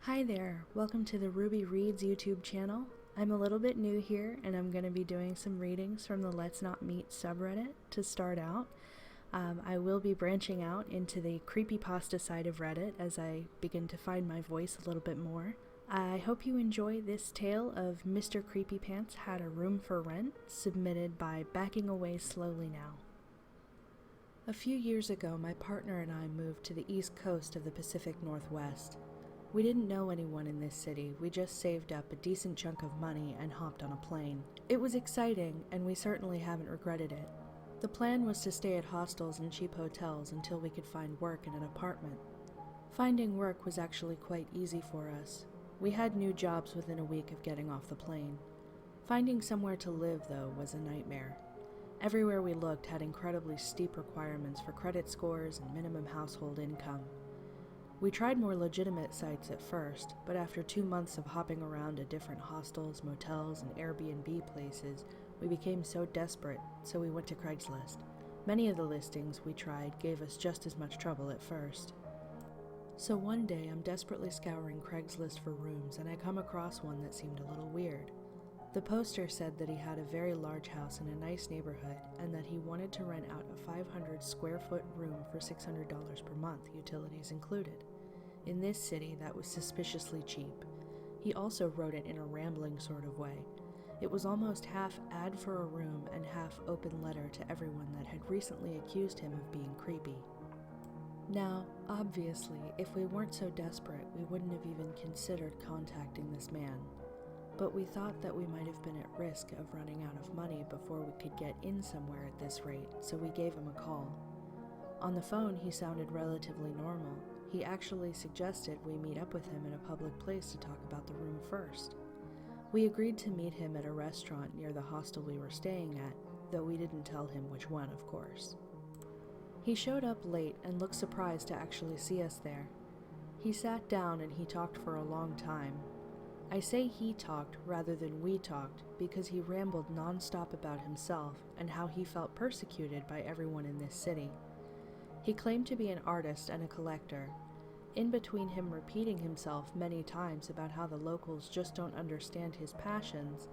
Hi there, welcome to the Ruby Reads YouTube channel. I'm a little bit new here and I'm going to be doing some readings from the Let's Not Meet subreddit to start out. I will be branching out into the creepypasta side of Reddit as I begin to find my voice a little bit more. I hope you enjoy this tale of Mr. Creepypants Had a Room for Rent, submitted by BackingAwaySlowlyNow. A few years ago, my partner and I moved to the east coast of the Pacific Northwest. We didn't know anyone in this city, we just saved up a decent chunk of money and hopped on a plane. It was exciting, and we certainly haven't regretted it. The plan was to stay at hostels and cheap hotels until we could find work in an apartment. Finding work was actually quite easy for us. We had new jobs within a week of getting off the plane. Finding somewhere to live, though, was a nightmare. Everywhere we looked had incredibly steep requirements for credit scores and minimum household income. We tried more legitimate sites at first, but after 2 months of hopping around to different hostels, motels, and Airbnb places, we became so desperate, so we went to Craigslist. Many of the listings we tried gave us just as much trouble at first. So one day I'm desperately scouring Craigslist for rooms and I come across one that seemed a little weird. The poster said that he had a very large house in a nice neighborhood and that he wanted to rent out a 500 square foot room for $600 per month, utilities included. In this city, that was suspiciously cheap. He also wrote it in a rambling sort of way. It was almost half ad for a room and half open letter to everyone that had recently accused him of being creepy. Now, obviously, if we weren't so desperate, we wouldn't have even considered contacting this man. But we thought that we might have been at risk of running out of money before we could get in somewhere at this rate, so we gave him a call. On the phone, he sounded relatively normal. He actually suggested we meet up with him in a public place to talk about the room first. We agreed to meet him at a restaurant near the hostel we were staying at, though we didn't tell him which one, of course. He showed up late and looked surprised to actually see us there. He sat down and he talked for a long time. I say he talked rather than we talked because he rambled non-stop about himself and how he felt persecuted by everyone in this city. He claimed to be an artist and a collector. In between him repeating himself many times about how the locals just don't understand his passions,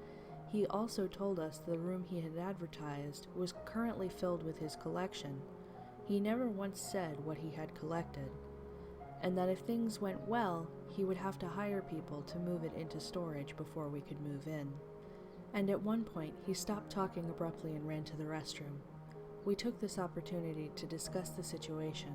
he also told us the room he had advertised was currently filled with his collection. He never once said what he had collected, and that if things went well, he would have to hire people to move it into storage before we could move in. And at one point, he stopped talking abruptly and ran to the restroom. We took this opportunity to discuss the situation.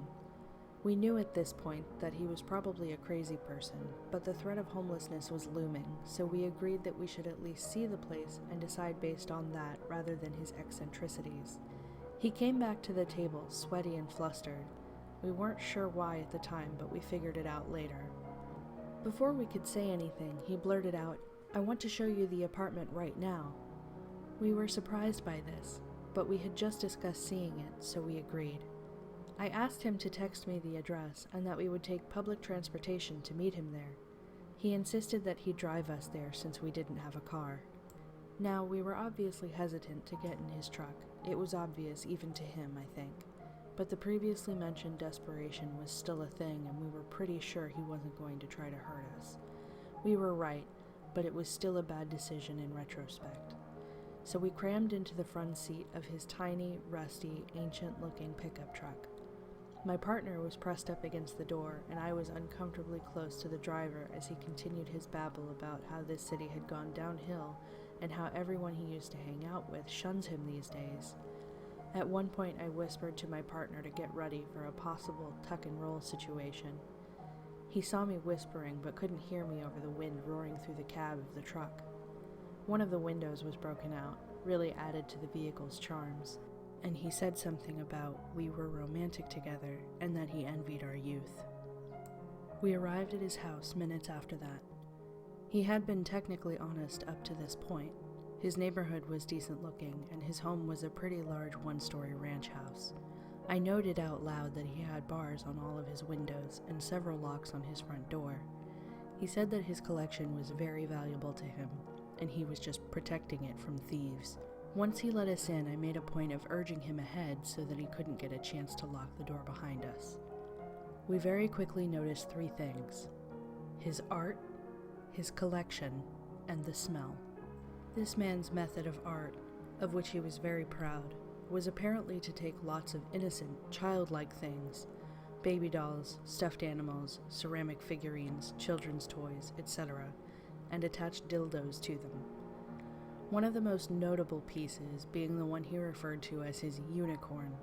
We knew at this point that he was probably a crazy person, but the threat of homelessness was looming, so we agreed that we should at least see the place and decide based on that rather than his eccentricities. He came back to the table, sweaty and flustered. We weren't sure why at the time, but we figured it out later. Before we could say anything, he blurted out, "I want to show you the apartment right now." We were surprised by this, but we had just discussed seeing it, so we agreed. I asked him to text me the address and that we would take public transportation to meet him there. He insisted that he'd drive us there since we didn't have a car. Now, we were obviously hesitant to get in his truck. It was obvious even to him, I think. But the previously mentioned desperation was still a thing and we were pretty sure he wasn't going to try to hurt us. We were right, but it was still a bad decision in retrospect. So we crammed into the front seat of his tiny, rusty, ancient-looking pickup truck. My partner was pressed up against the door and I was uncomfortably close to the driver as he continued his babble about how this city had gone downhill and how everyone he used to hang out with shuns him these days. At one point, I whispered to my partner to get ready for a possible tuck-and-roll situation. He saw me whispering but couldn't hear me over the wind roaring through the cab of the truck. One of the windows was broken out, really added to the vehicle's charms, and he said something about we were romantic together and that he envied our youth. We arrived at his house minutes after that. He had been technically honest up to this point. His neighborhood was decent looking, and his home was a pretty large one-story ranch house. I noted out loud that he had bars on all of his windows and several locks on his front door. He said that his collection was very valuable to him, and he was just protecting it from thieves. Once he let us in, I made a point of urging him ahead so that he couldn't get a chance to lock the door behind us. We very quickly noticed 3 things. his art, his collection, and the smell. This man's method of art, of which he was very proud, was apparently to take lots of innocent, childlike things, baby dolls, stuffed animals, ceramic figurines, children's toys, etc., and attach dildos to them. One of the most notable pieces being the one he referred to as his unicorn.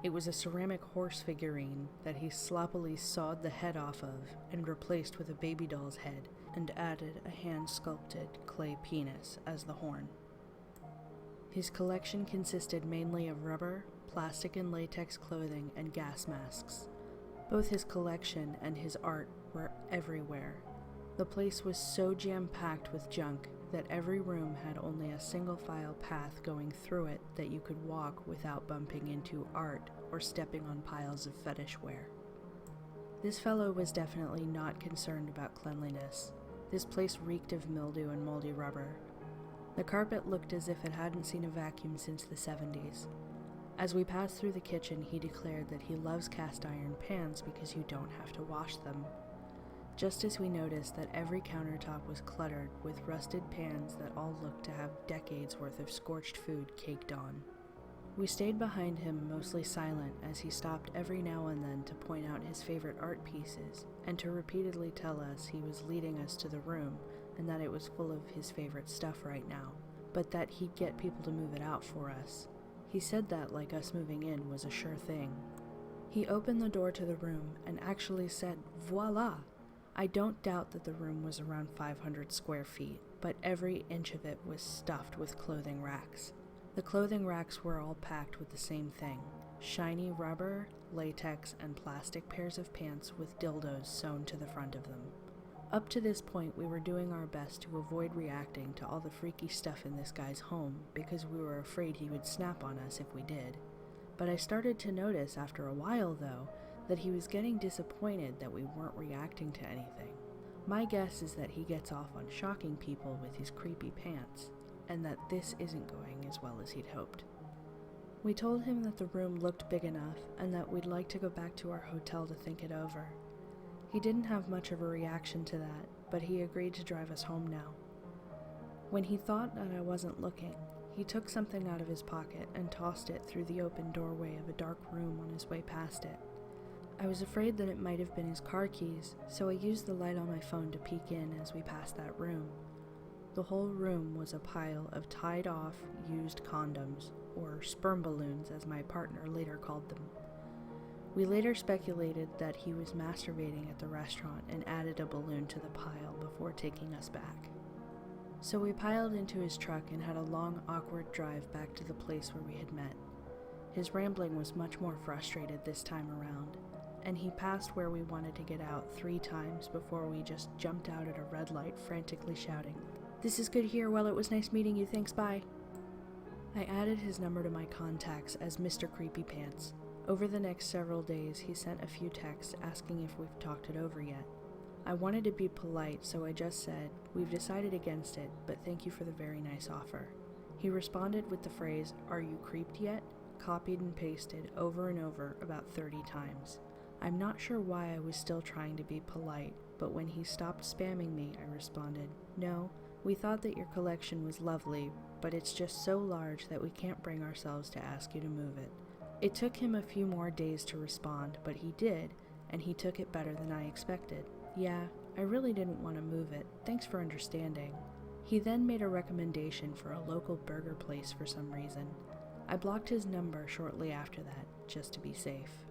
It was a ceramic horse figurine that he sloppily sawed the head off of and replaced with a baby doll's head and added a hand-sculpted clay penis as the horn. His collection consisted mainly of rubber, plastic and latex clothing, and gas masks. Both his collection and his art were everywhere. The place was so jam-packed with junk that every room had only a single-file path going through it that you could walk without bumping into art or stepping on piles of fetish wear. This fellow was definitely not concerned about cleanliness. This place reeked of mildew and moldy rubber. The carpet looked as if it hadn't seen a vacuum since the 70s. As we passed through the kitchen, he declared that he loves cast iron pans because you don't have to wash them. Just as we noticed that every countertop was cluttered with rusted pans that all looked to have decades worth of scorched food caked on. We stayed behind him mostly silent as he stopped every now and then to point out his favorite art pieces and to repeatedly tell us he was leading us to the room and that it was full of his favorite stuff right now, but that he'd get people to move it out for us. He said that like us moving in was a sure thing. He opened the door to the room and actually said, "Voila!" I don't doubt that the room was around 500 square feet, but every inch of it was stuffed with clothing racks. The clothing racks were all packed with the same thing: shiny rubber, latex, and plastic pairs of pants with dildos sewn to the front of them. Up to this point, we were doing our best to avoid reacting to all the freaky stuff in this guy's home because we were afraid he would snap on us if we did. But I started to notice after a while, though, that he was getting disappointed that we weren't reacting to anything. My guess is that he gets off on shocking people with his creepy pants, and that this isn't going as well as he'd hoped. We told him that the room looked big enough and that we'd like to go back to our hotel to think it over. He didn't have much of a reaction to that, but he agreed to drive us home now. When he thought that I wasn't looking, he took something out of his pocket and tossed it through the open doorway of a dark room on his way past it. I was afraid that it might have been his car keys, so I used the light on my phone to peek in as we passed that room. The whole room was a pile of tied-off, used condoms, or sperm balloons as my partner later called them. We later speculated that he was masturbating at the restaurant and added a balloon to the pile before taking us back. So we piled into his truck and had a long, awkward drive back to the place where we had met. His rambling was much more frustrated this time around, and he passed where we wanted to get out 3 times before we just jumped out at a red light, frantically shouting, "This is good here, well, it was nice meeting you, thanks, bye." I added his number to my contacts as Mr. Creepypants. Over the next several days, he sent a few texts asking if we've talked it over yet. I wanted to be polite, so I just said, "We've decided against it, but thank you for the very nice offer." He responded with the phrase, "Are you creeped yet?" copied and pasted over and over about 30 times. I'm not sure why I was still trying to be polite, but when he stopped spamming me, I responded, "No, we thought that your collection was lovely, but it's just so large that we can't bring ourselves to ask you to move it." It took him a few more days to respond, but he did, and he took it better than I expected. "Yeah, I really didn't want to move it. Thanks for understanding." He then made a recommendation for a local burger place for some reason. I blocked his number shortly after that, just to be safe.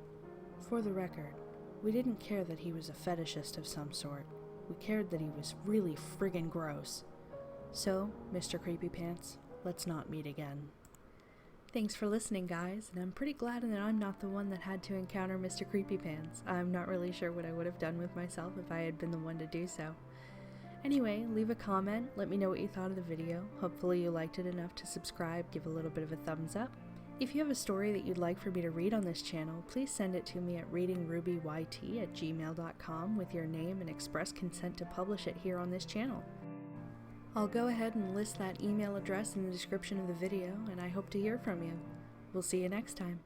For the record, we didn't care that he was a fetishist of some sort. We cared that he was really friggin' gross. So, Mr. Creepypants, let's not meet again. Thanks for listening, guys, and I'm pretty glad that I'm not the one that had to encounter Mr. Creepypants. I'm not really sure what I would have done with myself if I had been the one to do so. Anyway, leave a comment, let me know what you thought of the video. Hopefully you liked it enough to subscribe, give a little bit of a thumbs up. If you have a story that you'd like for me to read on this channel, please send it to me at readingrubyt@gmail.com with your name and express consent to publish it here on this channel. I'll go ahead and list that email address in the description of the video, and I hope to hear from you. We'll see you next time.